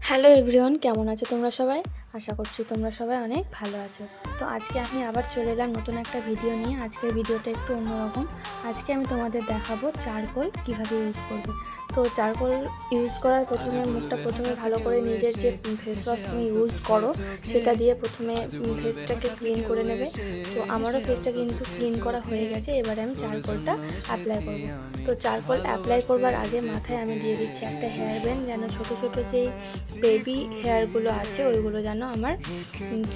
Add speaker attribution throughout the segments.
Speaker 1: Hello everyone, কেমন আছো তোমরা সবাই? আশা করছি তোমরা সবাই অনেক ভালো আছো। তো আজকে আমি আবার চলে এলাম নতুন একটা ভিডিও নিয়ে। আজকের ভিডিওটা একটু অন্যরকম। আজকে আমি তোমাদের দেখাবো চারকোল কিভাবে ইউজ করবে। তো চারকোল ইউজ করার মুখটা ভালো করে নিজের যে ফেস ওয়াশ তুমি ইউজ করো সেটা দিয়ে প্রথমে ফেসটাকে ক্লিন করে নেবে। তো আমারও ফেসটা কিন্তু ক্লিন করা হয়ে গেছে। এবারে আমি চারকোলটা অ্যাপ্লাই করব। তো চারকোল অ্যাপ্লাই করবার আগে মাথায় আমি দিয়ে দিচ্ছি একটা হেয়ার ব্যান্ড, যেন ছোটো ছোটো যেই বেবি হেয়ারগুলো আছে ওইগুলো যেন আমার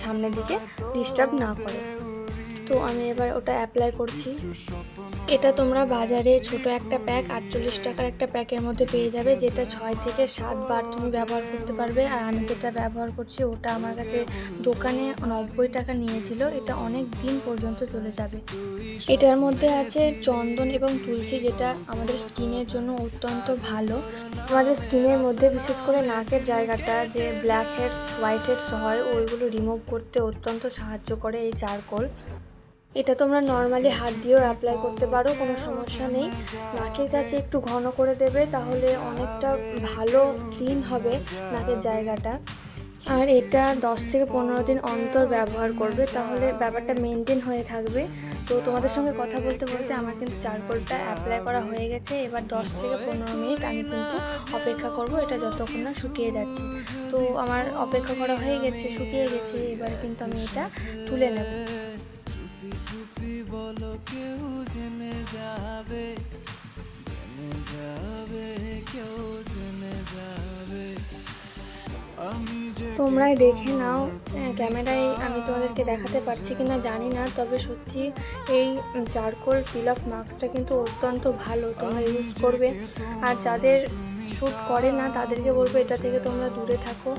Speaker 1: সামনের দিকে ডিস্টার্ব না করে। তো আমি এবার ওটা অ্যাপ্লাই করছি। এটা তোমরা বাজারে ছোট একটা প্যাক 48 টাকার একটা প্যাকের মধ্যে পেয়ে যাবে, যেটা 6 থেকে 7 বার তুমি ব্যবহার করতে পারবে। আর আমি যেটা ব্যবহার করছি ওটা আমার কাছে দোকানে 90 টাকা নিয়েছিল। এটা অনেক দিন পর্যন্ত চলে যাবে। এটার মধ্যে আছে চন্দন এবং তুলসী, যেটা আমাদের স্কিনের জন্য অত্যন্ত ভালো। আমাদের স্কিনের মধ্যে বিশেষ করে নাকের জায়গাটা যে ব্ল্যাক হেডস হোয়াইট হেডস হয় ওইগুলো রিমুভ করতে অত্যন্ত সাহায্য করে এই চারকোল। এটা তোমরা নর্মালি হাত দিয়েও অ্যাপ্লাই করতে পারো, কোনো সমস্যা নেই। নাকের কাছে একটু ঘন করে দেবে, তাহলে অনেকটা ভালো ক্লিন হবে নাকের জায়গাটা। আর এটা 10 থেকে 15 দিন অন্তর ব্যবহার করবে, তাহলে ব্যাপারটা মেনটেন হয়ে থাকবে। তো তোমাদের সঙ্গে কথা বলতে বলতে আমার কিন্তু চারকোলটা অ্যাপ্লাই করা হয়ে গেছে। এবার 10 থেকে 15 মিনিট আমি কিন্তু অপেক্ষা করব, এটা যতক্ষণ না শুকিয়ে যাচ্ছে। তো আমার অপেক্ষা করা হয়ে গেছে, শুকিয়ে গেছে। এবার কিন্তু আমি এটা তুলে নেব। তোমরাই দেখে নাও, ক্যামেরায় আমি তোমাদেরকে দেখাতে পারছি কিনা জানি না, তবে সত্যি এই চারকোল পিল অফ মাস্কটা কিন্তু অত্যন্ত ভালো, তোমরা ইউজ করবে। আর যাদের শ্যুট করে না তাদেরকে বলবো এটা থেকে তোমরা দূরে থাকো।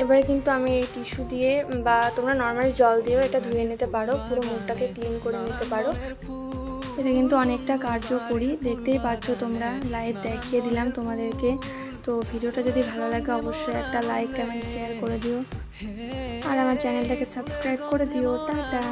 Speaker 1: এবারে কিন্তু আমি এই টিস্যু দিয়ে বা তোমরা নর্মালি জল দিয়েও এটা ধুয়ে নিতে পারো, পুরো মুখটাকে ক্লিন করে নিতে পারো। এটা কিন্তু অনেকটা কার্যকরী, দেখতেই পাচ্ছ তোমরা, লাইভ দেখিয়ে দিলাম তোমাদেরকে। তো ভিডিওটা যদি ভালো লাগে অবশ্যই একটা লাইক কমেন্ট শেয়ার করে দিও, আর আমার চ্যানেলটাকে সাবস্ক্রাইব করে দিও। টাটা।